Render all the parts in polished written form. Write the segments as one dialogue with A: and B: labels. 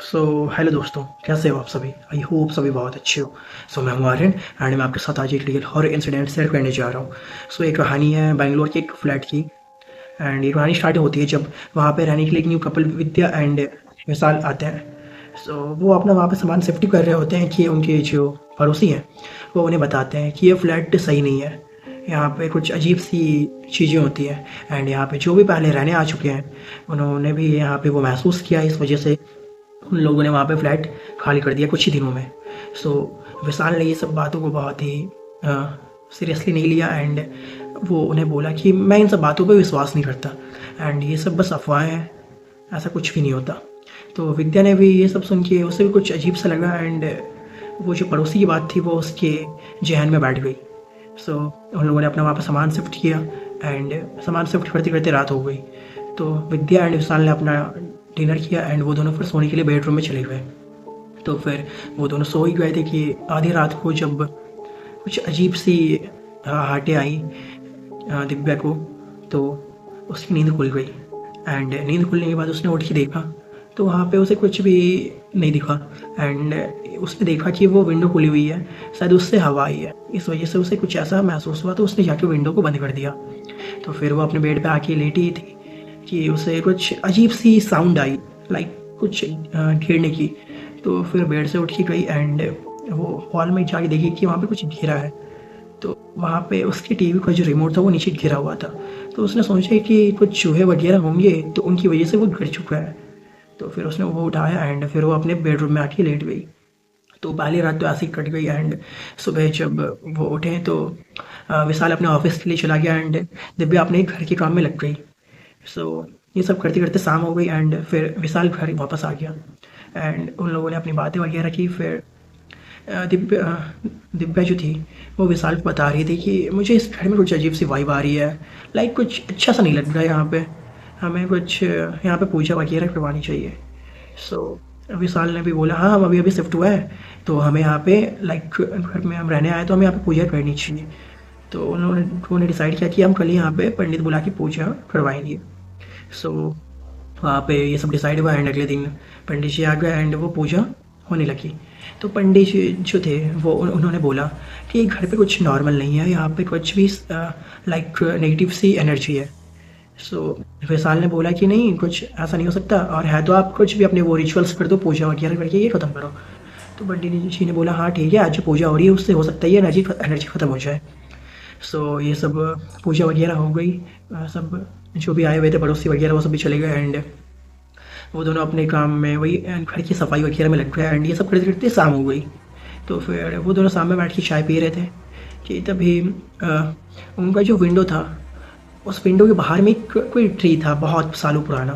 A: So hello दोस्तों, कैसे हो आप सभी? आई होप सभी बहुत अच्छे हो। मैं हूँ आर्यन एंड मैं आपके साथ आज एक रियल हॉरर इंसिडेंट शेयर करने जा रहा हूँ। एक कहानी है बैंगलोर के एक फ्लैट की। एंड ये कहानी स्टार्ट होती है जब वहाँ पे रहने के लिए एक न्यू कपल विद्या एंड विशाल आते हैं। वो अपना वहाँ पे सामान शिफ्ट कर रहे होते हैं कि उनके जो पड़ोसी हैं वो उन्हें बताते हैं कि ये फ्लैट सही नहीं है। यहाँ पे कुछ अजीब सी चीज़ें होती हैं। एंड यहाँ पे जो भी पहले रहने आ चुके हैं उन्होंने भी यहाँ पे वो महसूस किया। इस वजह से उन लोगों ने वहाँ पे फ्लैट खाली कर दिया कुछ ही दिनों में। सो विशाल ने ये सब बातों को बहुत ही सीरियसली नहीं लिया। एंड वो उन्हें बोला कि मैं इन सब बातों पे विश्वास नहीं करता एंड ये सब बस अफवाहें हैं, ऐसा कुछ भी नहीं होता। तो विद्या ने भी ये सब सुन के उसे भी कुछ अजीब सा लगा। एंड वो जो पड़ोसी की बात थी वो उसके जहन में बैठ गई। उन लोगों ने अपना वहाँ पर सामान शिफ्ट किया एंड सामान शिफ्ट करते करते रात हो गई। तो विद्या एंड विशाल ने अपना डिनर किया एंड वो दोनों फिर सोने के लिए बेडरूम में चले गए। तो फिर वो दोनों सो ही गए थे कि आधी रात को जब कुछ अजीब सी आहटें आई दिव्या को, तो उसकी नींद खुल गई। एंड नींद खुलने के बाद उसने उठ के देखा तो वहाँ पे उसे कुछ भी नहीं दिखा। एंड उसने देखा कि वो विंडो खुली हुई है, शायद उससे हवा आई है। इस वजह से उसे कुछ ऐसा महसूस हुआ तो उसने जाके विंडो को बंद कर दिया। तो फिर वो अपने बेड पे आके लेटी थी कि उसे कुछ अजीब सी साउंड आई, लाइक कुछ गिरने की। तो फिर बेड से उठ के गई एंड वो हॉल में जाके देखी कि वहाँ पे कुछ गिरा है। तो वहाँ पे उसकी टीवी का जो रिमोट था वो नीचे गिरा हुआ था। तो उसने सोचा कि कुछ चूहे वगैरह होंगे तो उनकी वजह से वो गिर चुका है। तो फिर उसने वो उठाया एंड फिर वो अपने बेडरूम में आके लेट गई। तो पहली रात तो ऐसे ही कट गई। एंड सुबह जब वो उठे तो विशाल अपने ऑफिस के लिए चला गया एंड दिव्या अपने घर के काम में लग गई। ये सब करते करते शाम हो गई एंड फिर विशाल घर वापस आ गया। एंड उन लोगों ने अपनी बातें वगैरह की। फिर दिव्या जो थी वो विशाल को बता रही थी कि मुझे इस घर में कुछ अजीब सी वाइब आ रही है, लाइक कुछ अच्छा सा नहीं लग रहा है यहाँ पे, हमें कुछ यहाँ पे पूजा वगैरह करवानी चाहिए। विशाल ने भी बोला हाँ, हम अभी अभी शिफ्ट हुआ है तो हमें यहाँ पे लाइक घर में हम रहने आए तो हमें यहाँ पे पूजा करनी चाहिए। तो उन्होंने डिसाइड किया कि हम कल यहाँ पे पंडित बुला के पूजा करवाएंगे। सो वहाँ पे ये सब डिसाइड हुआ एंड अगले दिन पंडित जी आ गए एंड वो पूजा होने लगी। तो पंडित जी जो थे वो उन्होंने बोला कि घर पे कुछ नॉर्मल नहीं है, यहाँ पे कुछ भी लाइक नेगेटिव सी एनर्जी है। विशाल ने बोला कि नहीं, कुछ ऐसा नहीं हो सकता, और है तो आप कुछ भी अपने वो रिचुअल्स कर दो, पूजा वगैरह करके ये ख़त्म करो। तो पंडित जी ने बोला हाँ ठीक है, आज जो पूजा हो रही है उससे हो सकता है ये एनर्जी ख़त्म हो जाए। ये सब पूजा वगैरह हो गई। सब जो भी आए हुए थे पड़ोसी वगैरह वो सब भी चले गए एंड वो दोनों अपने काम में वही घर की सफाई वगैरह में लग गए एंड ये सब करते करते शाम हो गई। तो फिर वो दोनों सामने बैठ के चाय पी रहे थे कि तभी उनका जो विंडो था उस विंडो के बाहर में कोई ट्री था बहुत सालों पुराना।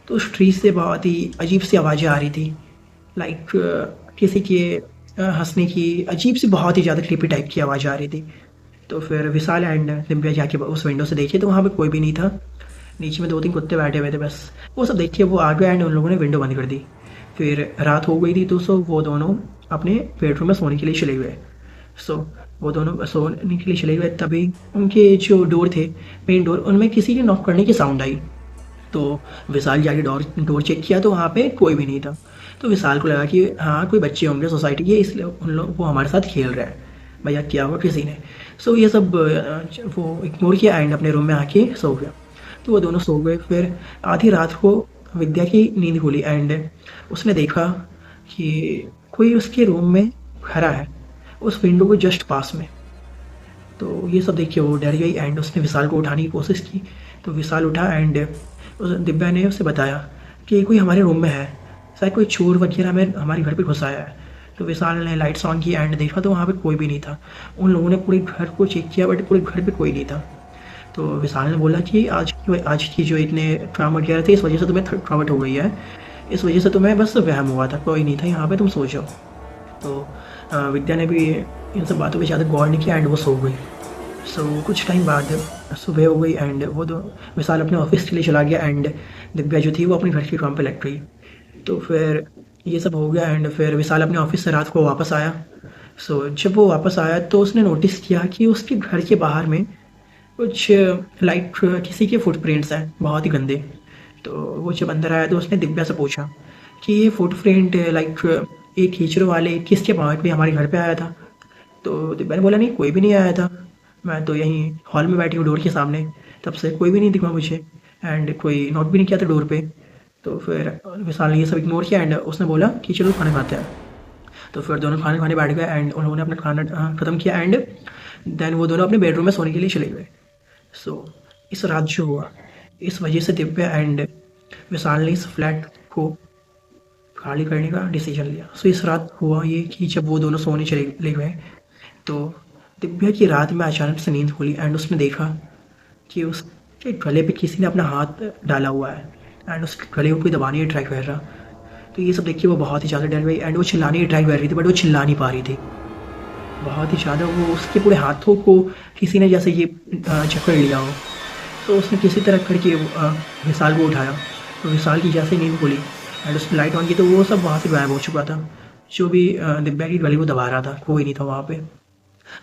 A: तो उस ट्री से बहुत ही अजीब सी आवाज़ें आ रही थी, लाइक किसी के हंसने की अजीब सी बहुत ही ज़्यादा क्रीपी टाइप की आवाज़ आ रही थी। तो फिर विशाल एंड दिव्या जाके उस विंडो से देखे तो वहाँ पे कोई भी नहीं था। नीचे में 2-3 कुत्ते बैठे हुए थे बस। वो सब देख के वो आ गए एंड उन लोगों ने विंडो बंद कर दी। फिर रात हो गई थी तो वो दोनों अपने बेडरूम में सोने के लिए चले गए। वो दोनों सोने के लिए चले गए तभी उनके जो डोर थे, मेन डोर, उनमें किसी के नॉक करने की साउंड आई। तो विशाल जाके डोर चेक किया तो वहाँ पे कोई भी नहीं था। तो विशाल को लगा कि हाँ कोई बच्चे होंगे सोसाइटी के, इसलिए उन लोग वो हमारे साथ खेल रहे हैं, भैया किया होगा किसी ने। ये सब वो इग्नोर किया एंड अपने रूम में आके सो गया। तो वो दोनों सो गए। फिर आधी रात को विद्या की नींद खुली एंड उसने देखा कि कोई उसके रूम में खड़ा है उस विंडो के जस्ट पास में। तो ये सब देख के वो डर गई एंड उसने विशाल को उठाने की कोशिश की। तो विशाल उठा एंड दिव्या ने उसे बताया कि कोई हमारे रूम में है, शायद कोई चोर वगैरह में हमारे घर पे घुस आया है। तो विशाल ने लाइट्स ऑन की एंड देखा तो वहाँ पे कोई भी नहीं था। उन लोगों ने पूरे घर को चेक किया बट पूरे घर पे कोई नहीं था। तो विशाल ने बोला कि आज की जो इतने ट्रॉमा वगैरह थे इस वजह से तुम्हें थकावट हो गई है, इस वजह से तुम्हें बस वहम हुआ था, कोई नहीं था यहाँ पे, तुम सो जाओ। तो विद्या ने भी इन सब बातों पे ज़्यादा गौर नहीं किया एंड वो सो गई। कुछ टाइम बाद सुबह हो गई एंड वो दो विशाल अपने ऑफिस के लिए चला गया एंड दिव्या जो थी वो अपने घर के काम पे लग गई। तो फिर ये सब हो गया एंड फिर विशाल अपने ऑफिस से रात को वापस आया। जब वो वापस आया तो उसने नोटिस किया कि उसके घर के बाहर में कुछ लाइक किसी के फुटप्रिंट्स हैं बहुत ही गंदे। तो वो जब अंदर आया तो उसने दिव्या से पूछा कि ये फोटो फ्रेंड लाइक एक खींचने वाले किसके पॉइंट पे हमारे घर पे आया था। तो मैंने बोला नहीं, कोई भी नहीं आया था, मैं तो यहीं हॉल में बैठी हूँ डोर के सामने, तब से कोई भी नहीं दिखा मुझे एंड कोई नॉक भी नहीं किया था डोर पे। तो फिर विशाल ने ये सब इग्नोर किया एंड उसने बोला कि चलो खाना खाते हैं। तो फिर दोनों खाना खाने बैठ गए एंड उन्होंने अपना खाना ख़त्म किया एंड देन वो दोनों अपने बेडरूम में सोने के लिए चले गए। सो इस रात जो हुआ, इस वजह से दिव्या एंड विशाल ने इस फ्लैट को खाली करने का डिसीजन लिया। सो इस रात हुआ ये कि जब वो दोनों सोने चले गए तो दिव्या की रात में अचानक से नींद खुली एंड उसने देखा कि उसके गले पे किसी ने अपना हाथ डाला हुआ है एंड उसके गले को कोई दबाने की ट्राई कर रहा। तो ये सब देख के वो बहुत ही ज़्यादा डर गई एंड वो चिल्लाने की ट्राई कर रही थी बट वो चिल्ला नहीं पा रही थी। बहुत ही ज़्यादा वो उसके पूरे हाथों को किसी ने जैसे ये जकड़ लिया हो। तो उसने किसी तरह करके विशाल को उठाया। तो विशाल की जैसे नींद खुली एंड उसने लाइट ऑन की तो वो सब वहाँ से गायब हो चुका था। जो भी दिव्या की गले को दबा रहा था कोई नहीं था वहाँ पे।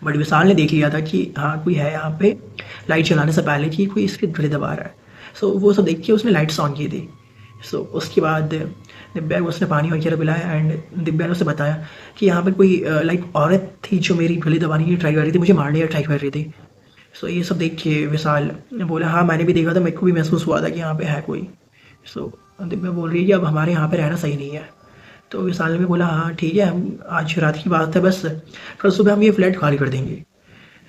A: बट विशाल ने देख लिया था कि हाँ कोई है यहाँ पे, लाइट जलाने से पहले कि कोई इसके गले दबा रहा है। सो वो सब देख के उसने लाइट्स ऑन की थी। सो उसके बाद दिव्या को उसने पानी वगैरह पिलाया एंड दिव्या ने उसे बताया कि यहाँ पर कोई लाइक औरत थी जो मेरी गले दबाने की ट्राई कर रही थी, मुझे मारने की ट्राई कर रही थी। सो ये सब देख के विशाल ने बोला हाँ मैंने भी देखा था, मेरे को भी महसूस हुआ था कि यहाँ पे है कोई। सो दिव्या बोल रही है कि अब हमारे यहाँ पे रहना सही नहीं है। तो विशाल ने भी बोला हाँ ठीक है, हम आज रात की बात है, बस कल सुबह हम ये फ्लैट खाली कर देंगे।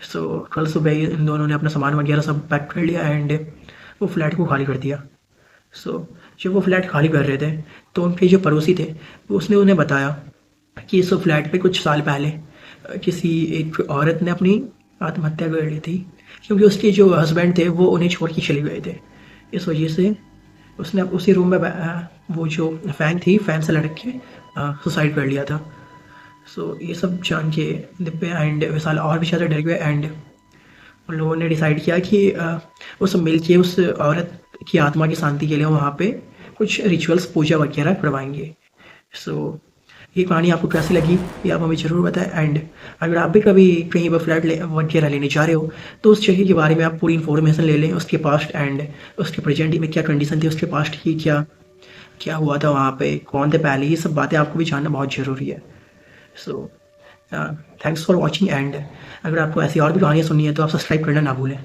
A: सो कल सुबह इन दोनों ने अपना सामान वगैरह सब पैक कर लिया एंड वो फ्लैट को खाली कर दिया। सो जब वो फ्लैट खाली कर रहे थे तो उनके जो पड़ोसी थे उसने उन्हें बताया कि इस फ्लैट पे कुछ साल पहले किसी एक औरत ने अपनी आत्महत्या कर ली थी क्योंकि उसके जो हस्बैंड थे वो उन्हें छोड़ के चले गए थे। इस वजह से उसने उसी रूम में वो जो फ़ैन थी, फ़ैन से लटक के सुसाइड कर लिया था। सो ये सब जान के दिव्या एंड विशाल और भी ज़्यादा डर गए एंड उन लोगों ने डिसाइड किया कि वो सब मिल के उस औरत की आत्मा की शांति के लिए वहाँ पे कुछ रिचुअल्स पूजा वगैरह करवाएंगे। सो ये कहानी आपको कैसी लगी ये आप हमें ज़रूर बताएं एंड अगर आप भी कभी कहीं पर फ्लैट वगैरह लेने जा रहे हो तो उस जगह के बारे में आप पूरी इन्फॉर्मेशन ले लें, उसके पास्ट एंड उसके प्रेजेंट में क्या कंडीशन थी, उसके पास्ट की क्या क्या हुआ था, वहाँ पे कौन थे पहले, ये सब बातें आपको भी जानना बहुत ज़रूरी है। So thanks for watching and अगर आपको ऐसी और भी कहानियाँ सुननी है तो आप सब्सक्राइब करना ना भूलें।